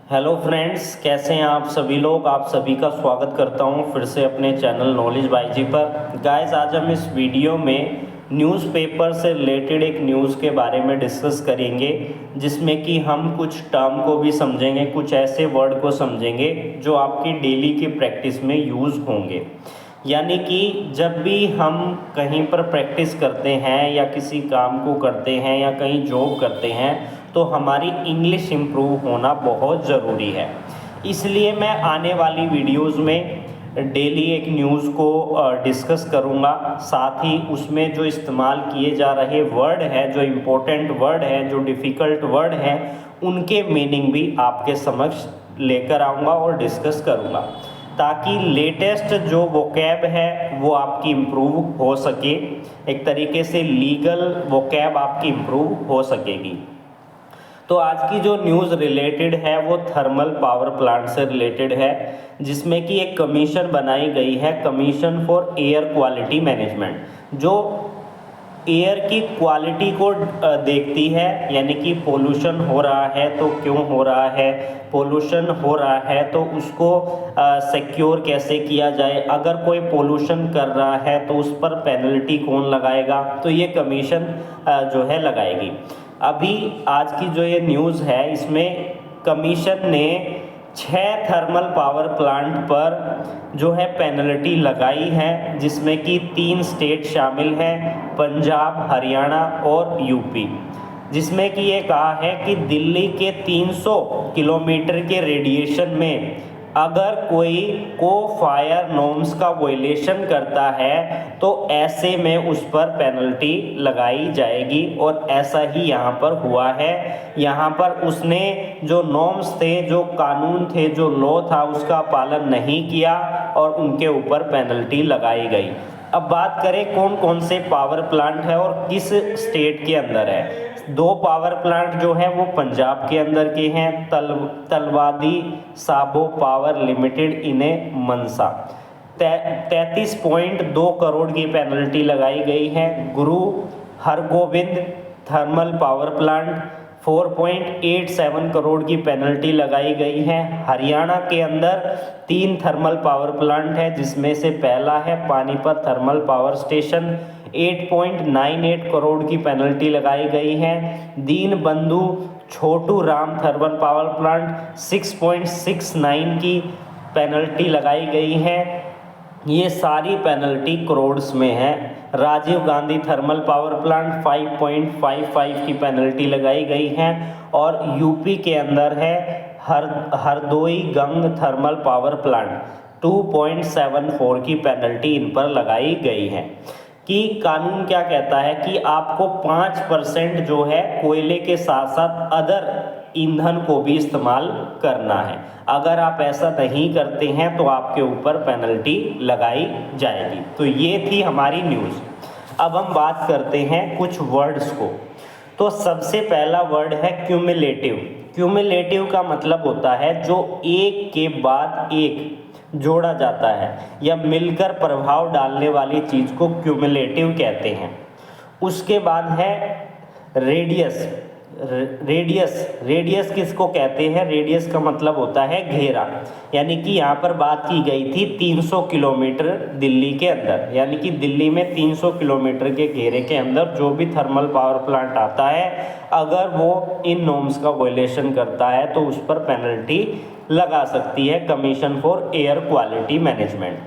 Hello friends, कैसे हैं आप सभी लोग। आप सभी का स्वागत करता हूं फिर से अपने चैनल नॉलेज बाई जी पर। गाइस, आज हम इस वीडियो में न्यूज़पेपर से रिलेटेड एक न्यूज़ के बारे में डिस्कस करेंगे, जिसमें कि हम कुछ टर्म को भी समझेंगे, कुछ ऐसे वर्ड को समझेंगे जो आपकी डेली की प्रैक्टिस में यूज़ होंगे। यानी कि जब भी हम कहीं पर प्रैक्टिस करते हैं या किसी काम को करते हैं या कहीं जॉब करते हैं तो हमारी इंग्लिश इम्प्रूव होना बहुत ज़रूरी है। इसलिए मैं आने वाली वीडियोस में डेली एक न्यूज़ को डिस्कस करूँगा, साथ ही उसमें जो इस्तेमाल किए जा रहे वर्ड हैं, जो इम्पोर्टेंट वर्ड हैं, जो डिफ़िकल्ट वर्ड हैं, उनके मीनिंग भी आपके समक्ष लेकर आऊँगा और डिस्कस करूँगा, ताकि लेटेस्ट जो वोकैब है वो आपकी इम्प्रूव हो सके। एक तरीके से लीगल वोकैब आपकी इम्प्रूव हो सकेगी। तो आज की जो न्यूज़ रिलेटेड है वो थर्मल पावर प्लांट से रिलेटेड है, जिसमें कि एक कमीशन बनाई गई है, commission for air quality management, जो एयर की क्वालिटी को देखती है। यानी कि पोल्यूशन हो रहा है तो क्यों हो रहा है, पोल्यूशन हो रहा है तो उसको सिक्योर कैसे किया जाए, अगर कोई पोल्यूशन कर रहा है तो उस पर पेनल्टी कौन लगाएगा, तो ये कमीशन जो है लगाएगी। अभी आज की जो ये न्यूज़ है इसमें कमीशन ने 6 थर्मल पावर प्लांट पर जो है पेनल्टी लगाई है, जिसमें कि 3 स्टेट शामिल हैं, पंजाब, हरियाणा और यूपी। जिसमें कि ये कहा है कि दिल्ली के 300 किलोमीटर के रेडिएशन में अगर कोई को फायर नॉर्म्स का वायलेशन करता है तो ऐसे में उस पर पेनल्टी लगाई जाएगी। और ऐसा ही यहाँ पर हुआ है। यहाँ पर उसने जो नॉर्म्स थे, जो कानून थे, जो लॉ था, उसका पालन नहीं किया और उनके ऊपर पेनल्टी लगाई गई। अब बात करें कौन कौन से पावर प्लांट है और किस स्टेट के अंदर है। 2 पावर प्लांट जो हैं वो पंजाब के अंदर के हैं, तलवादी साबो पावर लिमिटेड इन्हें मनसा। 33.2 करोड़ की पेनल्टी लगाई गई है। Guru Hargobind thermal power plant 4.87 crore की पेनल्टी लगाई गई है। हरियाणा के अंदर 3 थर्मल पावर प्लांट है, जिसमें से पहला है Panipat thermal power station, 8.98 crore की पेनल्टी लगाई गई है। दीन बंधु Chhotu Ram thermal power plant 6.69 की पेनल्टी लगाई गई है। ये सारी पेनल्टी करोड़्स में है। Rajiv Gandhi thermal power plant 5.55 की पेनल्टी लगाई गई है। और यूपी के अंदर है हरदोई गंग थर्मल पावर प्लांट 2.74 की पेनल्टी इन पर लगाई गई है। कि कानून क्या कहता है कि आपको 5% जो है कोयले के साथ साथ अदर ईंधन को भी इस्तेमाल करना है। अगर आप ऐसा नहीं करते हैं तो आपके ऊपर पेनल्टी लगाई जाएगी। तो ये थी हमारी न्यूज़। अब हम बात करते हैं कुछ वर्ड्स को। तो सबसे पहला वर्ड है क्यूमुलेटिव। क्यूमुलेटिव का मतलब होता है जो एक के बाद एक जोड़ा जाता है या मिलकर प्रभाव डालने वाली चीज़ को क्यूमुलेटिव कहते हैं। उसके बाद है रेडियस। रेडियस किसको कहते हैं? रेडियस का मतलब होता है घेरा। यानी कि यहाँ पर बात की गई थी 300 किलोमीटर दिल्ली के अंदर, यानी कि दिल्ली में 300 किलोमीटर के घेरे के अंदर जो भी थर्मल पावर प्लांट आता है, अगर वो इन नॉर्म्स का वायलेशन करता है तो उस पर पेनल्टी लगा सकती है commission for air quality management.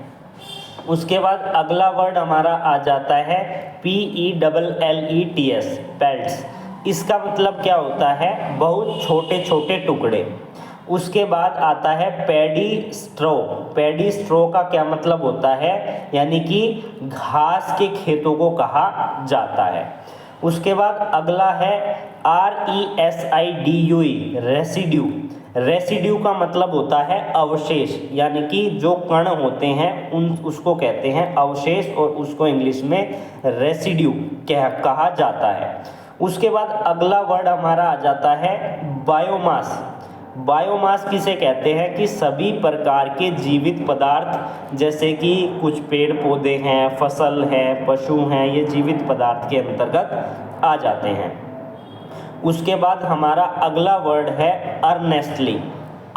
उसके बाद अगला वर्ड हमारा आ जाता है PELLETS, पेल्ट्स। इसका मतलब क्या होता है? बहुत छोटे छोटे टुकड़े। उसके बाद आता है पैडी स्ट्रो। पैडी स्ट्रो का क्या मतलब होता है? यानी कि घास के खेतों को कहा जाता है। उसके बाद अगला है RESIDUE, रेसिड्यू। रेसिड्यू का मतलब होता है अवशेष, यानी कि जो कण होते हैं उसको कहते हैं अवशेष, और उसको इंग्लिश में रेसिड्यू कहा जाता है। उसके बाद अगला वर्ड हमारा आ जाता है बायोमास। बायोमास किसे कहते हैं? कि सभी प्रकार के जीवित पदार्थ, जैसे कि कुछ पेड़ पौधे हैं, फसल है, पशु हैं, ये जीवित पदार्थ के अंतर्गत आ जाते हैं। उसके बाद हमारा अगला वर्ड है अर्नेस्टली।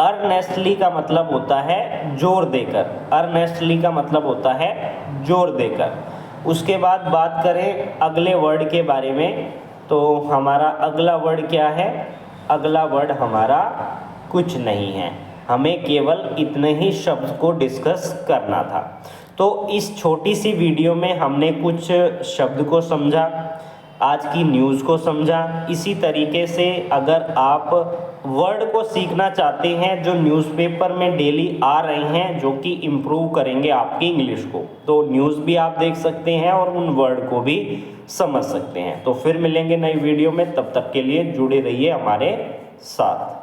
अर्नेस्टली का मतलब होता है जोर देकर, अर्नेस्टली का मतलब होता है जोर देकर। उसके बाद बात करें अगले वर्ड के बारे में, तो हमारा अगला वर्ड क्या है? अगला वर्ड हमारा कुछ नहीं है, हमें केवल इतने ही शब्द को डिस्कस करना था। तो इस छोटी सी वीडियो में हमने कुछ शब्द को समझा, आज की न्यूज़ को समझा। इसी तरीके से अगर आप वर्ड को सीखना चाहते हैं जो न्यूज़पेपर में डेली आ रहे हैं, जो कि इम्प्रूव करेंगे आपकी इंग्लिश को, तो न्यूज़ भी आप देख सकते हैं और उन वर्ड को भी समझ सकते हैं। तो फिर मिलेंगे नई वीडियो में, तब तक के लिए जुड़े रहिए हमारे साथ।